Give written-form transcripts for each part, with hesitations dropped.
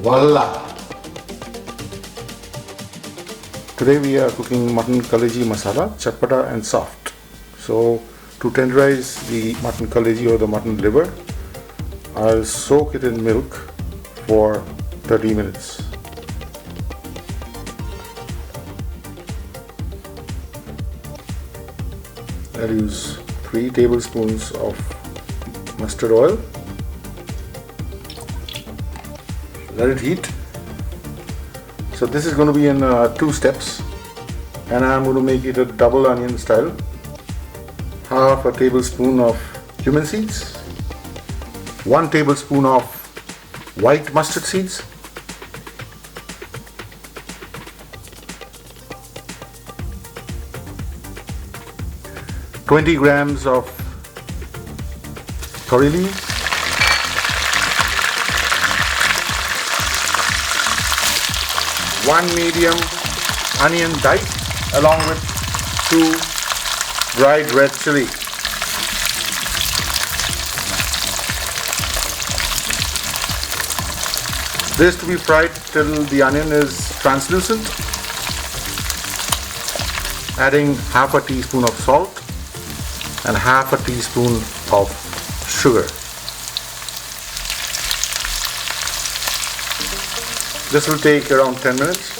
Voila! Today we are cooking Mutton Kaleji Masala, chatpata and soft. So to tenderize the mutton kaleji or the mutton liver, I'll soak it in milk for 30 minutes. I'll use 3 tablespoons of mustard oil. Let it heat. So this is going to be in 2 steps, and I'm going to make it a double onion style. Half a tablespoon of cumin seeds, 1 tablespoon of white mustard seeds, ,20 grams of curry leaves, one medium onion diced along with 2 dried red chili. This to be fried till the onion is translucent. Adding half a teaspoon of salt and half a teaspoon of sugar. This will take around 10 minutes.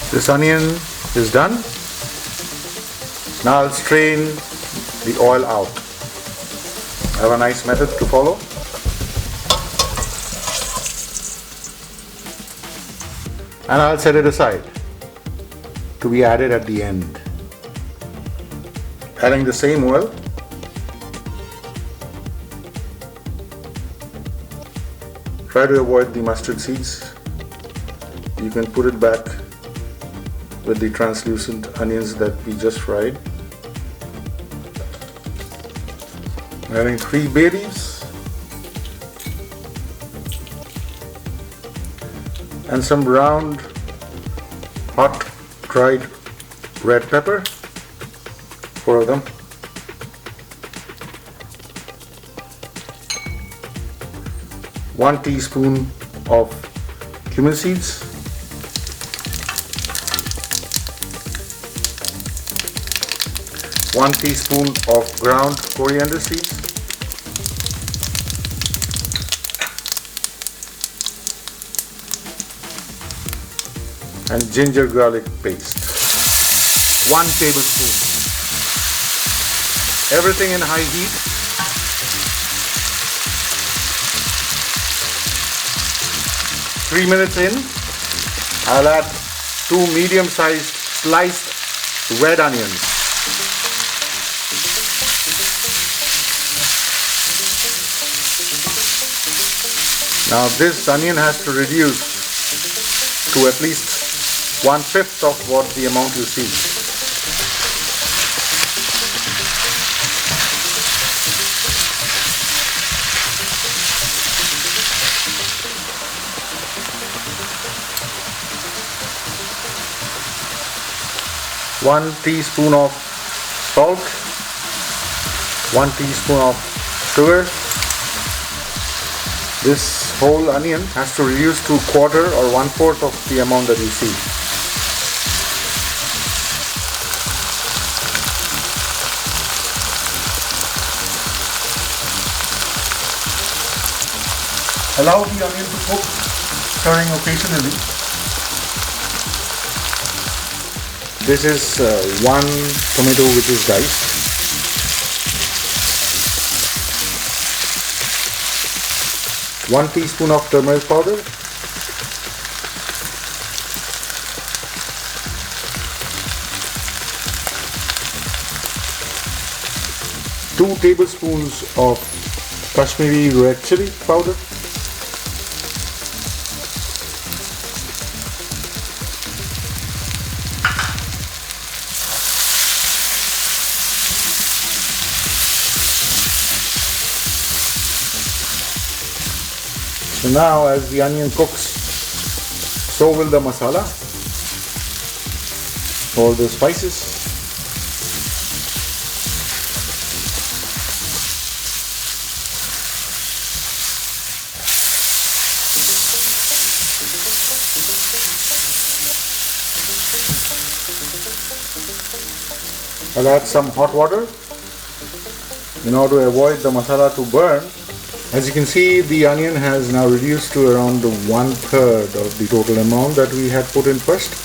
This onion is done. Now I'll strain the oil out. I have a nice method to follow. And I'll set it aside to be added at the end. Adding the same oil, try to avoid the mustard seeds. You can put it back with the translucent onions that we just fried. Adding 3 bay leaves and some ground hot dried red pepper, 4 of them. One teaspoon of cumin seeds, one teaspoon of ground coriander seeds, and ginger garlic paste, 1 tablespoon. Everything in high heat. Three minutes in, I'll add 2 medium-sized sliced red onions. Now this onion has to reduce to at least 1/5 of what the amount you see. One teaspoon of salt, 1 teaspoon of sugar. This whole onion has to reduce to 1/4 or 1/4 of the amount that you see. Allow the onion to cook, stirring occasionally. This is 1 tomato which is diced. One teaspoon of turmeric powder, two tablespoons of Kashmiri red chili powder, So now as the onion cooks, so will the masala, all the spices. I'll add some hot water in order to avoid the masala to burn. As you can see, the onion has now reduced to around 1/3 of the total amount that we had put in first.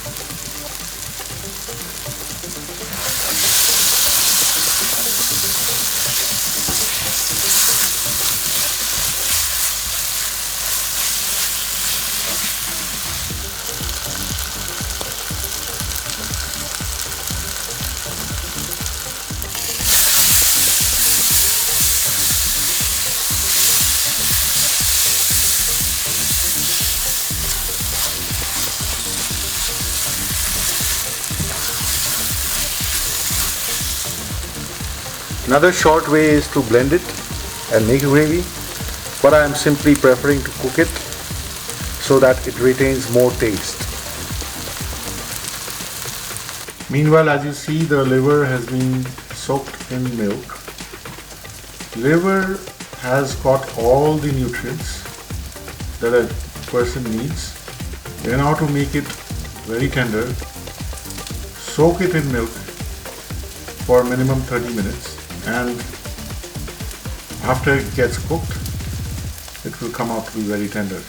Another short way is to blend it and make a gravy, but I am simply preferring to cook it so that it retains more taste. Meanwhile, as you see, the liver has been soaked in milk. Liver has got all the nutrients that a person needs. In order to make it very tender, soak it in milk for minimum 30 minutes. And after it gets cooked, it will come out to be very tender.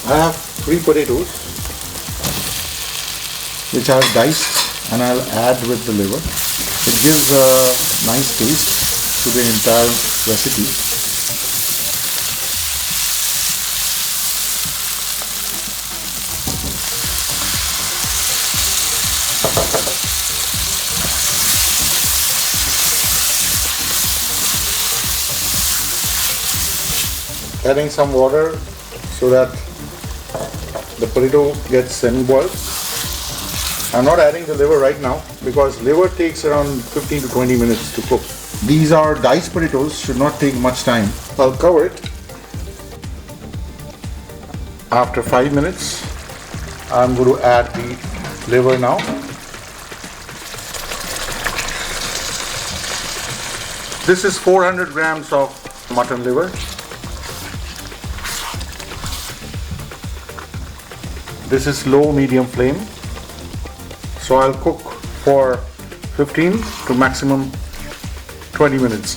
I have 3 potatoes which are diced and I'll add with the liver. It gives a nice taste to the entire recipe. Adding some water so that the potato gets semi-boiled. I'm not adding the liver right now because liver takes around 15 to 20 minutes to cook. These are diced potatoes, should not take much time. I'll cover it. After 5 minutes, I'm going to add the liver now. This is 400 grams of mutton liver. This is low-medium flame. So I'll cook for 15 to maximum 20 minutes.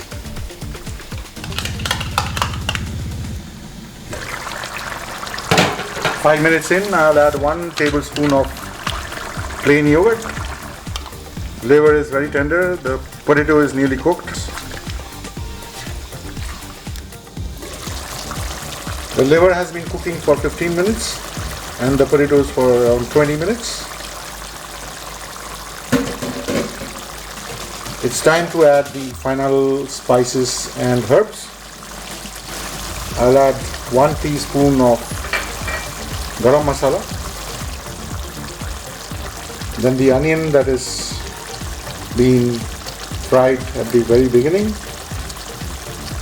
Five minutes in, I'll add 1 tablespoon of plain yogurt. Liver is very tender, the potato is nearly cooked. The liver has been cooking for 15 minutes and the potatoes for around 20 minutes. It's time to add the final spices and herbs. I'll add 1 teaspoon of garam masala. Then the onion that is being fried at the very beginning,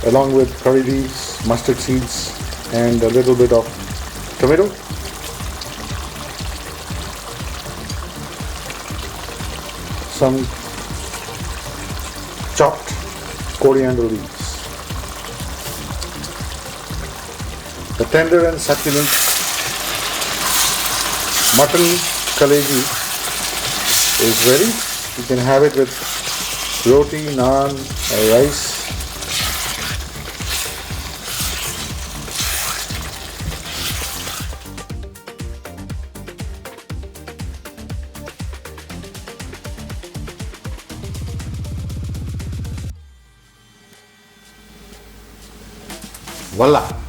along with curry leaves, mustard seeds and a little bit of tomato. Some chopped coriander leaves. The tender and succulent Mutton Kaleji is ready. You can have it with roti, naan or rice. Voila!